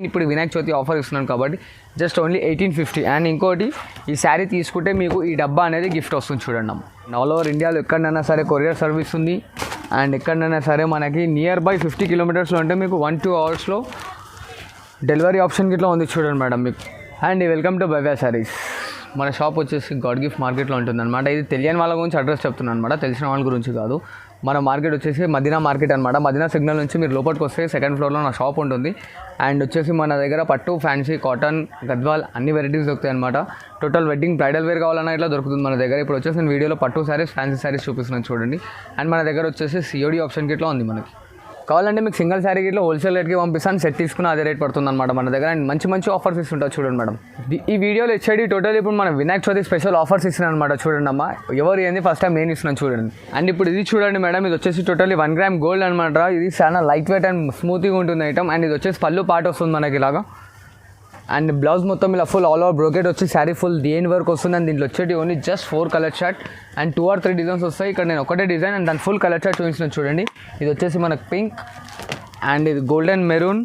ఇప్పుడు వినాయక చవితి ఆఫర్ ఇస్తున్నాను కాబట్టి జస్ట్ ఓన్లీ 1850. అండ్ ఇంకోటి ఈ శారీ తీసుకుంటే మీకు ఈ డబ్బా అనేది గిఫ్ట్ వస్తుంది చూడండి అమ్మ. ఆల్ ఓవర్ ఇండియాలో ఎక్కడైనా సరే కొరియర్ సర్వీస్ ఉంది. అండ్ ఎక్కడైనా సరే మనకి నియర్ బై 50 కిలోమీటర్స్లో అంటే మీకు 1-2 అవర్స్లో డెలివరీ ఆప్షన్ గిట్లా ఉంది చూడండి మేడం మీకు. అండ్ వెల్కమ్ టు భవ్య శారీస్. మన షాప్ వచ్చేసి గాడ్ గిఫ్ట్ మార్కెట్లో ఉంటుందన్నమాట. ఇది తెలియని వాళ్ళ గురించి అడ్రస్ చెప్తున్నాను అనమాట, తెలిసిన వాళ్ళ గురించి కాదు. మన మార్కెట్ వచ్చేసి మదీనా మార్కెట్ అనమాట. మదీనా సిగ్నల్ నుంచి మీరు లోపలికి వస్తే సెకండ్ ఫ్లోర్లో నా షాప్ ఉంటుంది. అండ్ వచ్చేసి మన దగ్గర పట్టు, ఫ్యాన్సీ, కాటన్, గద్వాల్ అన్ని వెరైటీస్ దొరుకుతాయి అనమాట. టోటల్ వెడ్డింగ్ బ్రైడల్ వేర్ కావాలన్నా ఇట్లా దొరుకుతుంది మన దగ్గర. ఇప్పుడు వచ్చేసి నేను వీడియోలో పట్టు శారీస్, ఫ్యాన్సీ శారీస్ చూపిస్తున్నాను చూడండి. అండ్ మన దగ్గర వచ్చేసి COD ఆప్షన్ గిట్లా ఉంది మనకి. కావాలంటే మీకు సింగిల్ శారీ గిట్లా హోల్సేల్ రేట్కి పంపిస్తాను. సెట్ తీసుకున్న అదే రేట్ పడుతుంది అనమాట మన దగ్గర. అండ్ మంచి మంచి ఆఫర్స్ ఇస్తుంటారు చూడండి మేడం. ఈ వీడియోలో ఇచ్చేది టోటల్ ఇప్పుడు మన వినాయక చవితి స్పెషల్ ఆఫర్స్ ఇస్తున్నాను అనమాట చూడండి అమ్మ. ఎవరు ఏంది ఫస్ట్ టైం నేను ఇస్తున్నాను చూడండి. అండ్ ఇప్పుడు ఇది చూడండి మేడం, ఇది వచ్చేసి టోటల్లీ 1 గ్రామ్ గోల్డ్ అనమాట. ఇది చాలా లైట్ వెయిట్ అండ్ స్మూత్గా ఉంటుంది ఐటమ్. అండ్ ఇది వచ్చేసి పళ్ళు పార్ట్ వస్తుంది మనకి ఇలాగా. అండ్ బ్లౌజ్ మొత్తం ఇలా ఫుల్ ఆల్ ఓవర్ బ్రోకెట్ వచ్చి శారీ ఫుల్ దేని వర్క్ వస్తుంది. అండ్ దీంట్లో వచ్చేటి only just 4 colour shirt and 2 or 3 designs వస్తాయి. ఇక్కడ నేను ఒకటే డిజైన్ అండ్ దాని ఫుల్ కలర్ షర్ట్ చూపించిన చూడండి. ఇది వచ్చేసి మనకు పింక్ అండ్ ఇది golden maroon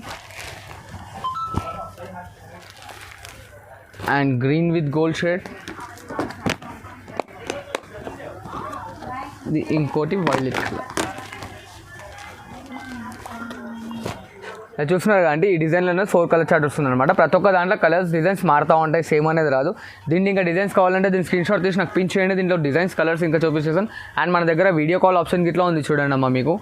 and green with gold shade. ఇది ఇంకోటి వైలెట్ కలర్. చూస్తున్నారు అంటే ఈ డిజైన్లోనే 4 కలర్ చార్ట్ వస్తుంది అనమాట. ప్రతి ఒక్క దాంట్లో కలర్స్ డిజైన్స్ మారుతూ ఉంటాయి, సేమ్ అనేది రాదు. దీన్ని ఇంకా డిజైన్స్ కావాలంటే దీని స్క్రీన్ షాట్ తీసి నాకు పిన్ చేయండి. దీంట్లో డిజైన్స్ కలర్స్ ఇంకా చూపించేసాను. అండ్ మన దగ్గర వీడియో కాల్ ఆప్షన్ గిట్లా ఉంది చూడండి అమ్మ మీకు.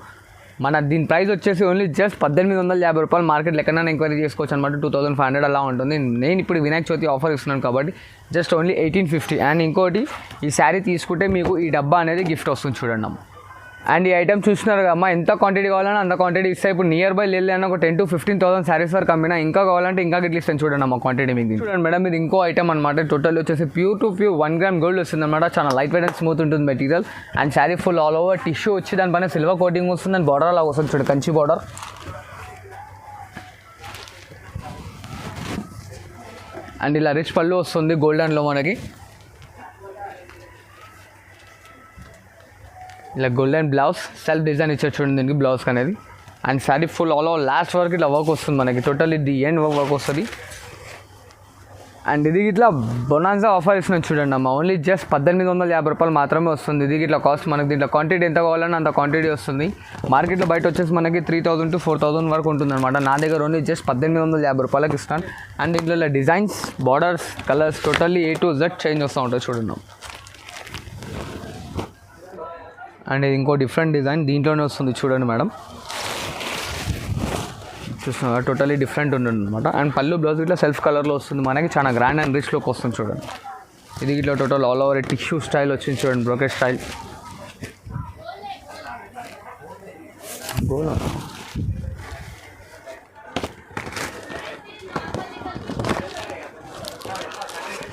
దీని ప్రైస్ వచ్చేసి ఓన్లీ జస్ట్ 1850 రూపాయలు. మార్కెట్లో ఎక్కడైనా ఎంక్వైరీ చేసుకోవచ్చు అనమాట. 2500 అలా ఉంటుంది. నేను ఇప్పుడు వినాయక చవితి ఆఫర్ ఇస్తున్నాను కాబట్టి జస్ట్ ఓన్లీ 1850. అండ్ ఇంకోటి ఈ శారీ తీసుకుంటే మీకు ఈ డబ్బా అనేది గిఫ్ట్ వస్తుంది చూడండి అమ్మ. అండ్ ఈ ఐటమ్ చూస్తున్నారు అమ్మ, ఎంత క్వాంటిటీ కావాలన్నా అంత క్వాంటిటీ ఇస్తే. ఇప్పుడు నియర్ బై వెళ్ళాను ఒక 10,000 to 15,000 శారీస్ వరకు అమ్మినా. ఇంకా కావాలంటే ఇంకా గిట్ల ఇస్తాను చూడండి అమ్మ క్వాంటిటీ మీకు. చూడండి మేడం, ఇది ఇంకో ఐటమ్ అనమాట. టోటల్ వచ్చేసి ప్యూర్ 1 గ్రామ్ గోల్డ్ వస్తుంది అనమాట. చాలా లైట్ వెయిట్ అండ్ స్మూత్ ఉంటుంది material. And sari full all over tissue వచ్చి దానిపైన సిల్వర్ కోటింగ్ వస్తుంది. అండ్ బార్డర్ అలా వస్తుంది చూడండి, కంచి బార్డర్. అండ్ ఇలా రిచ్ పళ్ళు వస్తుంది గోల్డెన్లో మనకి. ఇలా గోల్డెన్ బ్లౌజ్ సెల్ఫ్ డిజైన్ ఇచ్చారు చూడండి దీనికి బ్లౌజ్ అనేది. And sari full all over last వరకు ఇట్లా వర్క్ వస్తుంది మనకి. టోటల్ ఇది ఎండ్ వర్క్ వస్తుంది. అండ్ ఇది ఇట్లా బొనాన్సా ఆఫర్ ఇస్తున్నాను చూడండి అమ్మ. ఓన్లీ జస్ట్ 1850 రూపాయలు మాత్రమే వస్తుంది. ఇది ఇట్లా కాస్ట్ మనకి. దీంట్లో క్వాంటిటీ ఎంత కావాలన్నా అంత క్వాంటిటీ వస్తుంది. మార్కెట్లో బయట వచ్చేసి మనకి 3,000 to 4,000 వరకు ఉంటుంది అనమాట. నా దగ్గర ఓన్లీ జస్ట్ 1850 రూపాయలకి ఇస్తాను. అండ్ దీంట్లో ఇలా designs, borders, colours totally A to Z change వస్తూ ఉంటుంది చూడండి. అండ్ ఇది ఇంకో డిఫరెంట్ డిజైన్ దీంట్లోనే వస్తుంది చూడండి మేడం. చూస్తున్నారు టోటలీ డిఫరెంట్ ఉంటుంది అనమాట. అండ్ పళ్ళు బ్లౌజ్ ఇట్లా సెల్ఫ్ కలర్లో వస్తుంది మనకి. చాలా గ్రాండ్ అండ్ రిచ్ లుక్ వస్తుంది చూడండి. ఇది ఇట్లా total all over tissue style వచ్చింది చూడండి, బ్రోకెట్ స్టైల్.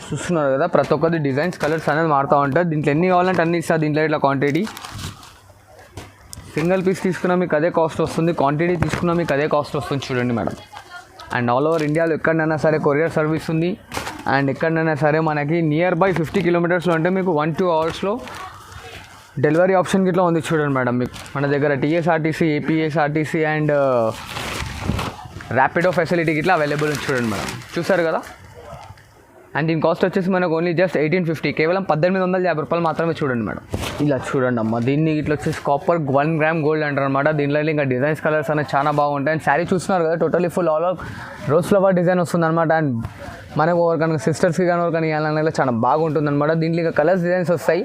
చూస్తున్నారు కదా, ప్రతి ఒక్కరి డిజైన్స్, కలర్స్ అనేది మారుతూ ఉంటాయి. దీంట్లో ఎన్ని కావాలంటే అన్ని ఇస్తారు. దీంట్లో ఇట్లా క్వాంటిటీ సింగిల్ పీస్ తీసుకున్నా మీకు అదే కాస్ట్ వస్తుంది, క్వాంటిటీ తీసుకున్నా మీకు అదే కాస్ట్ వస్తుంది చూడండి మేడం. అండ్ ఆల్ ఓవర్ ఇండియాలో ఎక్కడైనా సరే కొరియర్ సర్వీస్ ఉంది. అండ్ ఎక్కడైనా సరే మనకి నియర్ బై 50 కిలోమీటర్స్లో అంటే మీకు 1-2 అవర్స్లో డెలివరీ ఆప్షన్ గిట్లా ఉంది చూడండి మేడం మీకు. మన దగ్గర TSRTC, APSRTC and Rapido facility గిట్లా అవైలబుల్ ఉంది చూడండి మేడం. చూసారు కదా. అండ్ దీని కాస్ట్ వచ్చేసి మనకు ఓన్లీ జస్ట్ 1850, కేవలం 1850 రూపాయలు మాత్రమే చూడండి మేడం. ఇలా చూడండి అమ్మ, దీన్ని ఇట్లా వచ్చేసి కాపర్ 1 గ్రామ్ గోల్డ్ అంటారు అనమాట. దీనిలో ఇంకా డిజైన్స్, కలర్స్ అనేది చాలా బాగుంటాయి. అండ్ శారీ చూస్తున్నారు కదా, totally full all over rose flower design వస్తుంది అనమాట. అండ్ మనకు ఎవరికైనా సిస్టర్స్కి కానీ ఎవరికైనా ఇవ్వాలన్నా చాలా బాగుంటుంది అనమాట. దీంట్లో ఇంకా కలర్స్, డిజైన్స్ వస్తాయి.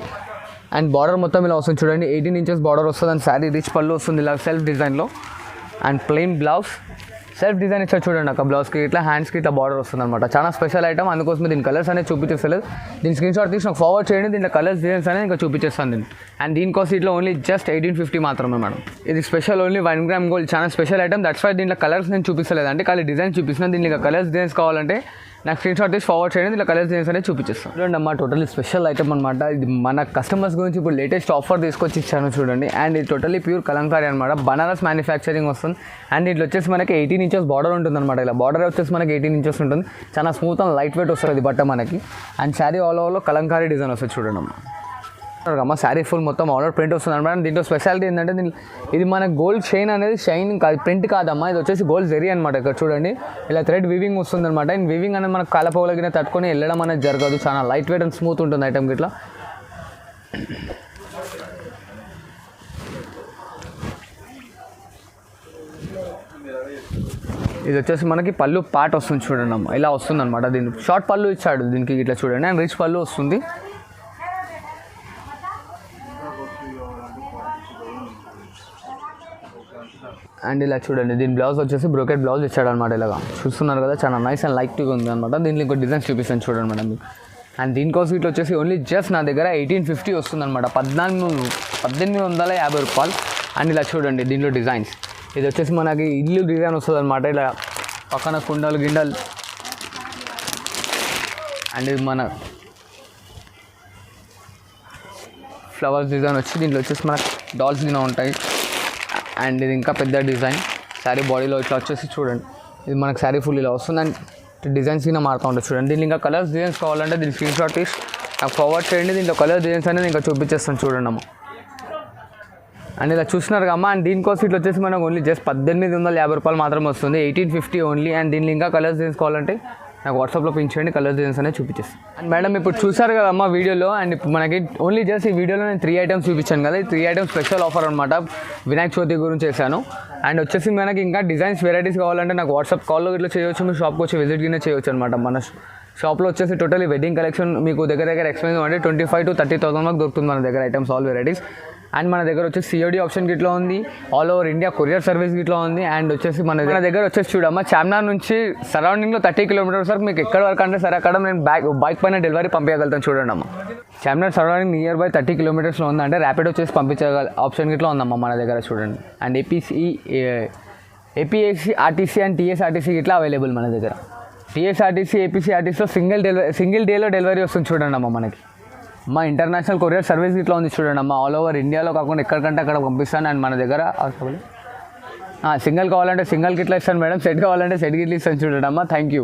అండ్ బార్డర్ మొత్తం ఇలా వస్తుంది చూడండి, 18 inches బార్డర్ వస్తుంది. అండ్ శారీ రిచ్ పళ్ళు వస్తుంది ఇలా సెల్ఫ్ డిజైన్లో. And plain blouse self design ఇచ్చారు చూడండి. ఒక బ్లౌజ్కి ఇట్లా, హ్యాండ్స్కి ఇట్లా బార్డర్ వస్తుంది అనమాట. చాలా స్పెషల్ ఐటమ్, అందుకోసం దీని కలర్స్ అనేది చూపించేస్తలేదు. దీని స్క్రీన్ షాట్ తీసి నాకు ఫార్వర్డ్ చేయండి. దీంట్లో కలర్స్, డిజైన్స్ అనేది ఇంకా చూపించేస్తాను దీన్ని. అండ్ దీని కాస్ట్ ఇట్లా ఓన్లీ జస్ట్ 1850 మాత్రమే మేడం. ఇది స్పెషల్ ఓన్లీ 1 గ్రామ్ గోల్డ్, చాలా స్పెషల్ ఐటమ్. దట్స్ వై దీంట్లో కలర్స్ నేను చూపిస్తలేదు, అంటే ఖాళీ డిజైన్స్ చూపిస్తున్నాను. దీనికి ఇంకా కలర్స్, డిజైన్స్ కావాలంటే నాకు స్క్రీన్ షాట్ తీసి ఫార్వర్డ్ చేయండి. ఇలా కలర్స్, డిజైన్స్ అనేది చూపించేస్తాను చూడండి అమ్మ. టోటల్లీ స్పెషల్ ఐటమ్ అనమాట. ఇది మన కస్టమర్స్ గురించి ఇప్పుడు లేటెస్ట్ ఆఫర్ తీసుకొచ్చి ఇచ్చాను చూడండి. అండ్ ఇది టోటల్లీ ప్యూర్ కలంకారీ అనమాట, బనారస్ మ్యానుఫ్యాక్చరింగ్ వస్తుంది. అండ్ ఇట్లా వచ్చేసి మనకి 18 inches బార్డర్ ఉంటుంది అనమాట. ఇలా బార్డర్ వచ్చేసి మనకి 18 inches ఉంటుంది. చాలా స్మూత్ అండ్ లైట్ వెయిట్ వస్తుంది బట్ట మనకి. అండ్ శారీ ఆల్ ఓవర్లో కలంకారీ డిజైన్ వస్తుంది చూడండి అమ్మ. అమ్మ శారీ ఫుల్ మొత్తం ఆర్డర్ ప్రింట్ వస్తుంది అనమాట. దీంట్లో స్పెషాలిటీ ఏంటంటే ఇది మన గోల్డ్ చైన్ అనేది షైన్ కాదు, ప్రింట్ కాదమ్మా, ఇది వచ్చేసి గోల్డ్ జెరీ అనమాట. ఇక్కడ చూడండి ఇలా థ్రెడ్ వివింగ్ వస్తుంది అనమాట. ఈ వివింగ్ అనేది మనకు కాలపోగలిగిన తట్టుకొని వెళ్ళడం అనేది జరగదు, చాలా లైట్ వెయిట్ అండ్ స్మూత్ ఉంటుంది ఐటమ్ ఇట్లా. ఇది వచ్చేసి మనకి పళ్ళు పార్ట్ వస్తుంది చూడండి అమ్మ, ఇలా వస్తుంది అనమాట. దీనికి షార్ట్ పళ్ళు ఇచ్చాడు దీనికి ఇట్లా చూడండి, అండ్ రిచ్ పళ్ళు వస్తుంది. అండ్ ఇలా చూడండి దీని బ్లౌజ్ వచ్చేసి బ్రోకెట్ బ్లౌజ్ ఇచ్చాడు అనమాట. ఇలాగా చూస్తున్నారు కదా, చాలా నైస్ అండ్ లైట్గా ఉంది అనమాట. దీంట్లో ఇంకో డిజైన్స్ చూపిస్తాను చూడండి మేడం మీకు. అండ్ దీనికోసం ఇట్లా వచ్చేసి ఓన్లీ జస్ట్ నా దగ్గర 1850 వస్తుంది అనమాట, 1850 రూపాయలు. అండ్ ఇలా చూడండి దీంట్లో డిజైన్స్, ఇది వచ్చేసి మనకి ఇల్లు డిజైన్ వస్తుంది అనమాట. ఇలా పక్కన కుండలు గిండలు, అండ్ ఇది మన ఫ్లవర్స్ డిజైన్ వచ్చి దీంట్లో వచ్చేసి మనకు డాల్స్ గిన ఉంటాయి. అండ్ ఇది ఇంకా పెద్ద డిజైన్ శారీ బాడీలో ఇట్లా వచ్చేసి చూడండి, ఇది మనకు శారీ ఫుల్ ఇలా వస్తుంది. అండ్ డిజైన్స్ కింద మారుతూ ఉంటుంది చూడండి. దీనికి ఇంకా కలర్స్ డిజైన్స్ కావాలంటే దీన్ని స్క్రీన్ షాట్ తీసి నాకు ఫార్వర్డ్ చేయండి. దీంట్లో కలర్ డిజైన్స్ అనేది ఇంకా చూపించేస్తాను చూడండి అమ్మ. అండ్ ఇలా చూస్తున్నారు అమ్మ. అండ్ దీనికోసం ఇట్లా వచ్చేసి మనకు ఓన్లీ జస్ట్ 1850 రూపాయలు మాత్రమే వస్తుంది, 1850 ఓన్లీ. అండ్ దీన్ని ఇంకా కలర్స్ డిజైన్స్ కావాలంటే నాకు వాట్సాప్లో పిన్ చేయండి, కలర్ డిజైన్స్ అనేది చూపించేస్తాను. అండ్ మేడం ఇప్పుడు చూసారు కదమ్మా వీడియోలో. అండ్ ఇప్పుడు మనకి ఓన్లీ జస్ట్ ఈ వీడియోలో నేను 3 ఐటమ్స్ చూపించాను కదా, ఈ 3 ఐటమ్స్ స్పెషల్ ఆఫర్ అనమాట, వినాయక చవితి గురించి చేశాను. అండ్ వచ్చేసి మనకి ఇంకా డిజైన్స్ వెరైటీస్ కావాలంటే నాకు వాట్సాప్ కాల్లో ఇట్లా చేయొచ్చు, మీ షాప్కి వచ్చి విజిట్ కింద చేయొచ్చు అనమాట. మన షాప్లో వచ్చేసి టోటలీ వెడ్డింగ్ కలెక్షన్ మీకు దగ్గర ఎక్స్పెన్సివ్ అంటే 25,000 to 30,000 వరకు దొరుకుతుంది మన దగ్గర ఐటమ్స్, ఆల్ వెరైటీస్. అండ్ మన దగ్గర వచ్చేసి సిఓడి ఆప్షన్ గిట్లా ఉంది, all over India courier service గిట్లా ఉంది. అండ్ వచ్చేసి మన దగ్గర వచ్చేసి చూడమ్మా, చార్మినార్ నుంచి సరౌండింగ్లో 30 కిలోమీటర్స్ వరకు మీకు ఎక్కడ వరకు అంటే సరే అక్కడ నేను బైక్ పైన డెలివరీ పంపించగలుగుతాను చూడండి అమ్మ. చార్మినార్ సరౌండింగ్ నియర్ బై 30 కిలోమీటర్స్లో ఉంది, అంటే ర్యాపిడ్ వచ్చేసి పంపించగల ఆప్షన్ గిట్లా ఉందమ్మా మన దగ్గర చూడండి. And APSC RTC and TSRTC ఇట్లా అవైలబుల్ మన దగ్గర. టీఎస్ఆర్టీసీ ఏపీసీ ఆర్టీసీలో సింగిల్ డేలో డెలివరీ వస్తుంది చూడండి అమ్మ మనకి. మా ఇంటర్నేషనల్ కొరియర్ సర్వీస్ ఇట్లా ఉంది చూడండి అమ్మ, ఆల్ ఓవర్ ఇండియాలో కాకుండా ఎక్కడికంటే అక్కడ పంపిస్తాను. అండ్ మన దగ్గర సింగిల్ కావాలంటే సింగిల్ కిట్లా ఇస్తాను మేడం, సెట్ కావాలంటే సెట్ గిట్లా ఇస్తాను చూడండి అమ్మ. Thank you.